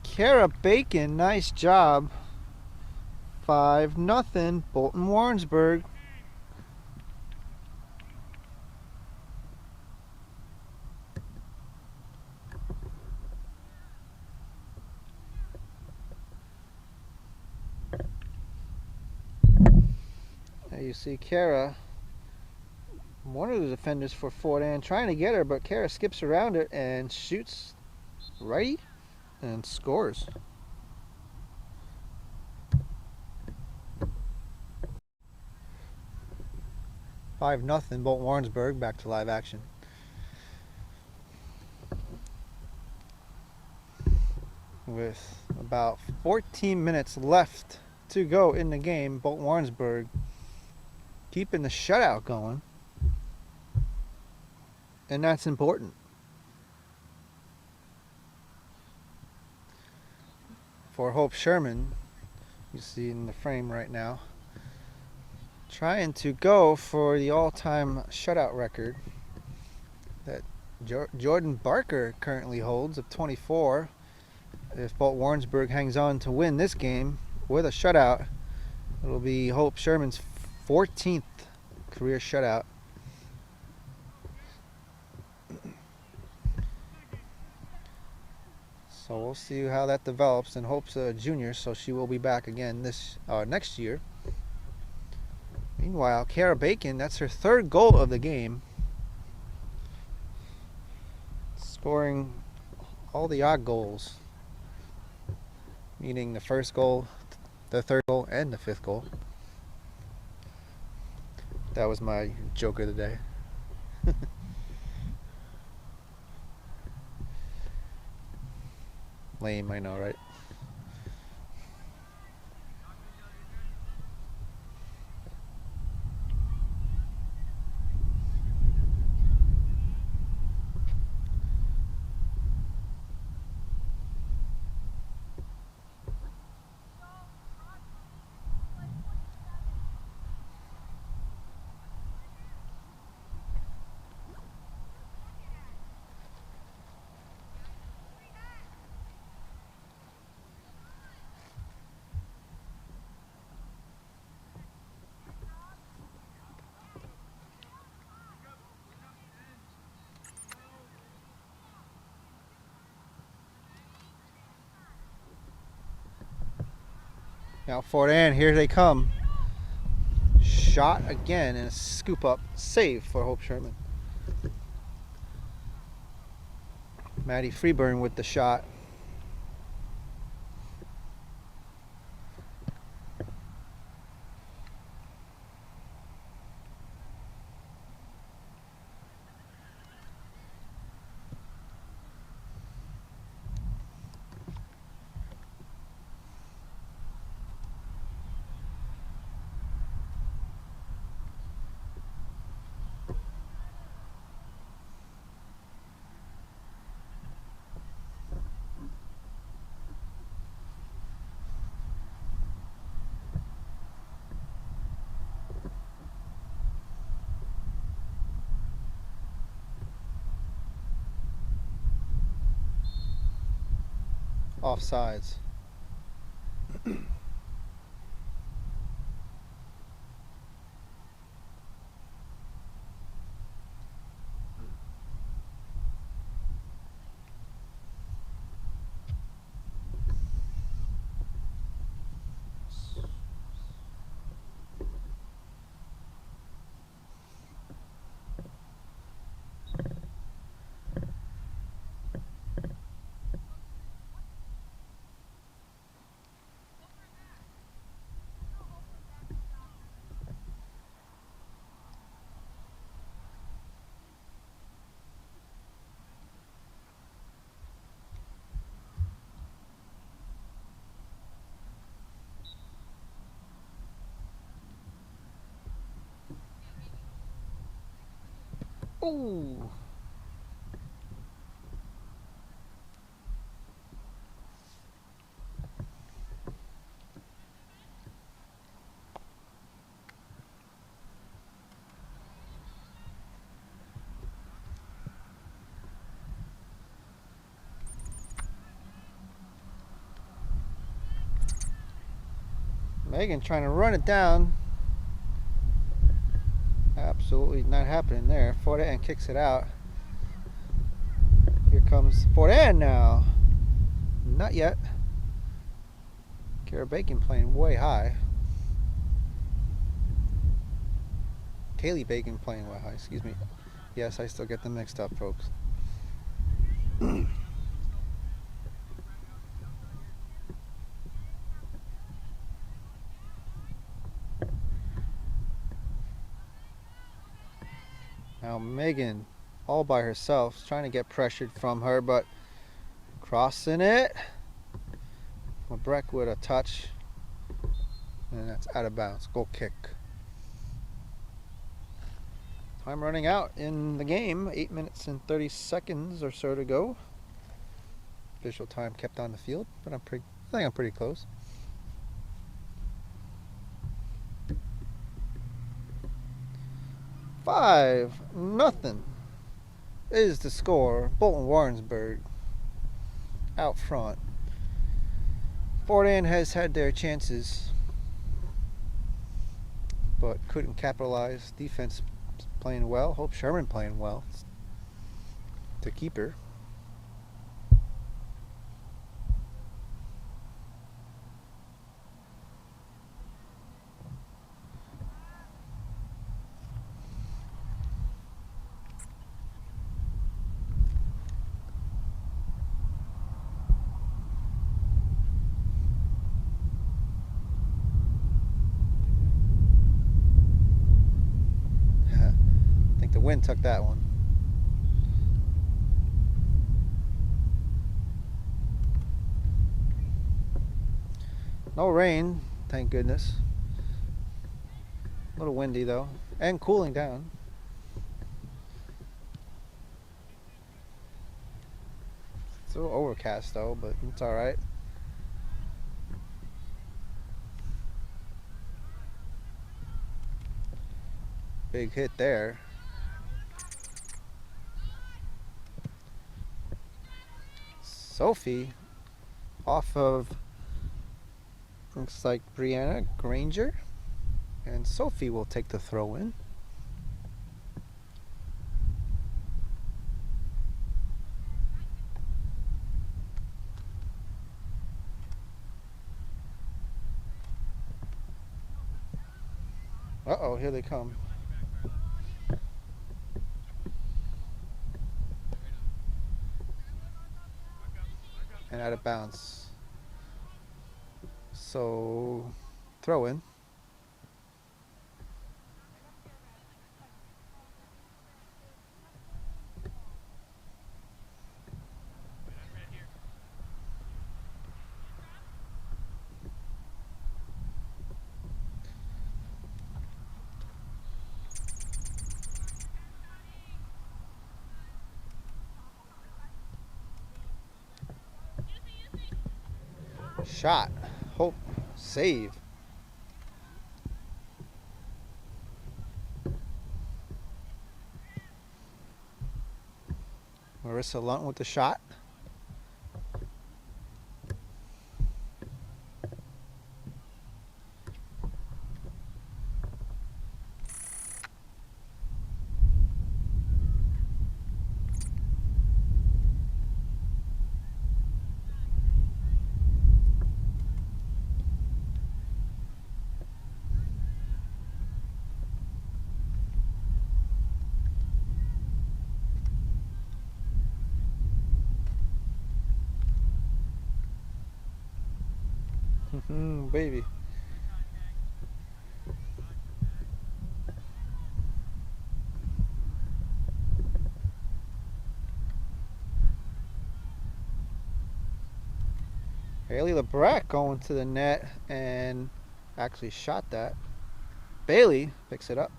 Kara Bacon, nice job. 5-0, Bolton Warrensburg. There you see Kara, one of the defenders for Fort Anne, trying to get her, but Kara skips around it and shoots right and scores. "5-0, Bolton Warrensburg." Back to live action. With about 14 minutes left to go in the game, Bolton Warrensburg keeping the shutout going, and that's important. For Hope Sherman, you see in the frame right now, trying to go for the all-time shutout record that Jordan Barker currently holds of 24. If Warrensburg hangs on to win this game with a shutout, it'll be Hope Sherman's 14th career shutout. So we'll see how that develops. And Hope's a junior, so she will be back again this next year. Meanwhile, Kara Bacon, that's her third goal of the game, scoring all the odd goals, meaning the first goal, the third goal, and the fifth goal. That was my joke of the day. Lame, I know, right? Now Fort Ann, here they come. Shot again and a scoop up save for Hope Sherman. Maddie Freeburn with the shot. Offsides. Ooh. Megan trying to run it down. Absolutely not happening there. Fort Ann kicks it out. Here comes Fort Ann now. Not yet. Kara Bacon playing way high. Kaylee Bacon playing way high, excuse me. Yes, I still get them mixed up, folks. Now Megan, all by herself, trying to get pressured from her, but crossing it. LeBrecq with a touch, and that's out of bounds. Goal kick. Time running out in the game. 8 minutes and 30 seconds or so to go. Official time kept on the field, but I think I'm pretty close. Five, nothing. is the score. Bolton Warrensburg out front. Fort Ann has had their chances, but couldn't capitalize. Defense playing well. Hope Sherman playing well. The keeper. I think the wind took that one. No rain, thank goodness. A little windy though, and cooling down. It's a little overcast though, but it's alright. Big hit there. Sophie off of, looks like Brianna Granger, and Sophie will take the throw in. Uh-oh, here they come. And out of bounds. So, throw in. Shot. Hope. Save. Marissa Lunt with the shot. Baby. Haley LeBrecq going to the net and actually shot that. Bailey picks it up.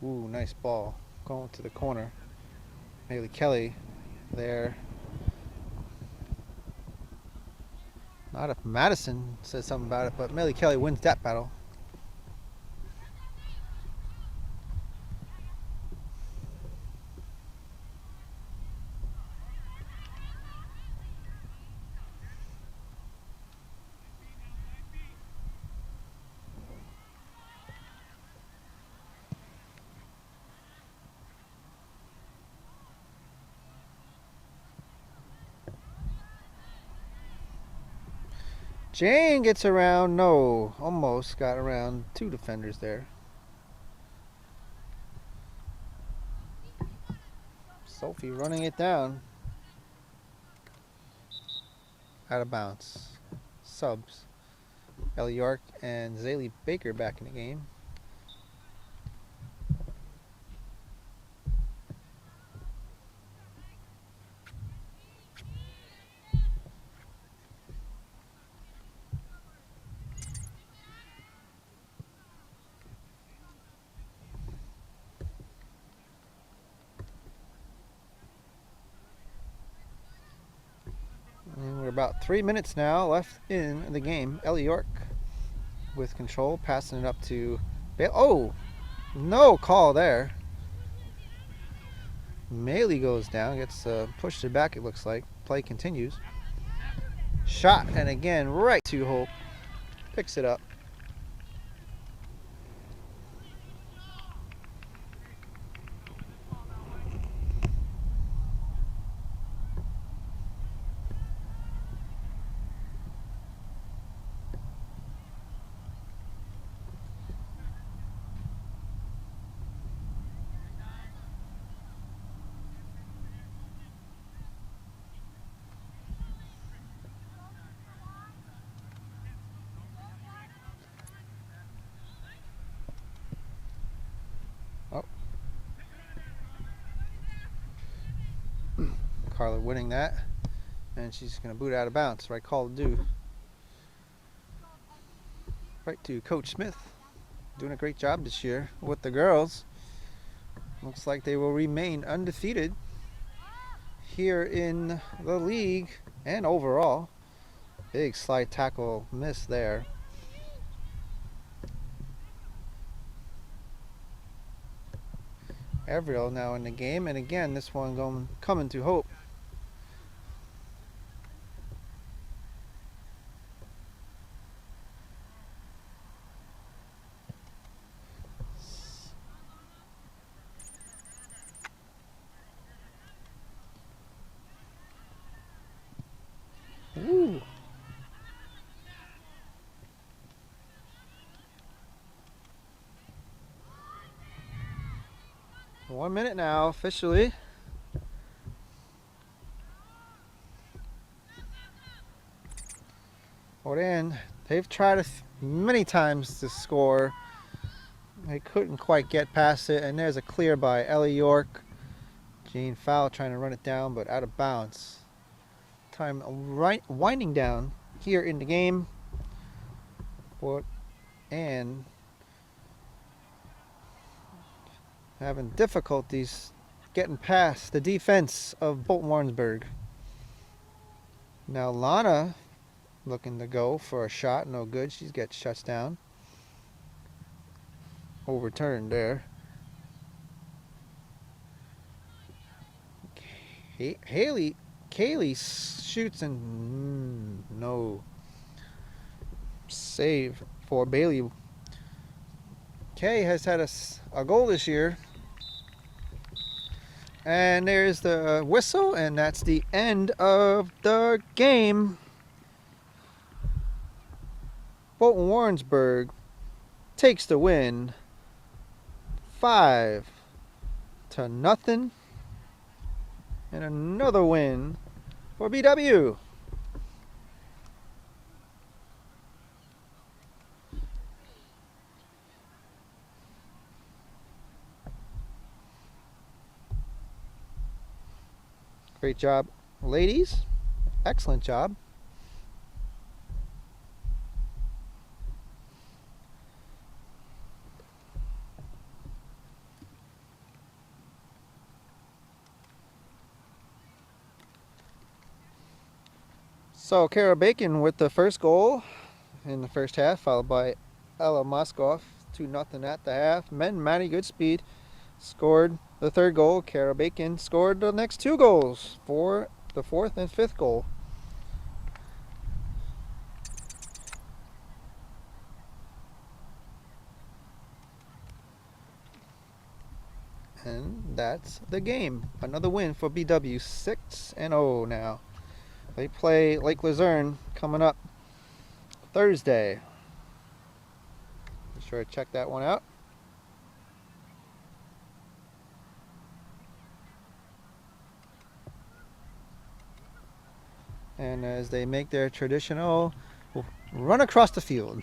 Ooh, nice ball. Going to the corner. Haley Kelly there. Not if Madison says something about it, but Haley Kelly wins that battle. Jane gets around, no, almost got around two defenders there. Sophie running it down. Out of bounds. Subs. Ellie York and Zaylee Baker back in the game. about 3 minutes now left in the game. Ellie York with control, passing it up to Bale. Oh, no call there. Maley goes down, gets pushed it back, it looks like. Play continues. Shot, and again, right to Hope. Picks it up. Oh. Carla winning that. And she's going to boot out of bounds. Right call to do. Right to Coach Smith. Doing a great job this year with the girls. Looks like they will remain undefeated here in the league and overall. Big slide tackle miss there. Averill now in the game, and again this one coming to Hope. Ooh. One minute now officially. Warren, they've tried many times to score. They couldn't quite get past it, and there's a clear by Ellie York. Jean Fowl trying to run it down, but out of bounds. Time winding down here in the game. And having difficulties getting past the defense of Bolton Warrensburg. Now Lana looking to go for a shot, no good. She gets shuts down. Overturned there. Kaylee shoots and no save for Bailey. Kay has had a goal this year. And there's the whistle, and that's the end of the game. Bolton Warrensburg takes the win 5-0. And another win for BW. Great job, ladies. Excellent job. So Kara Bacon with the first goal in the first half, followed by Ella Moskoff, 2-0 at the half. Men, Maddie Goodspeed scored the third goal. Kara Bacon scored the next two goals for the fourth and fifth goal. And that's the game. Another win for BW, 6-0 now. They play Lake Luzerne coming up Thursday. Be sure to check that one out. And as they make their traditional run across the field.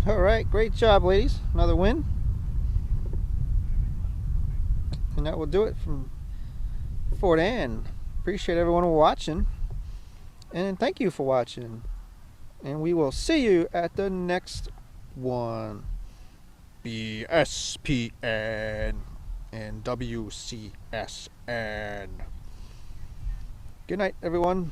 All right, great job, ladies. Another win. And that will do it from Fort Ann. Appreciate everyone watching. And thank you for watching. And we will see you at the next one. BSPN and WCSN. Good night, everyone.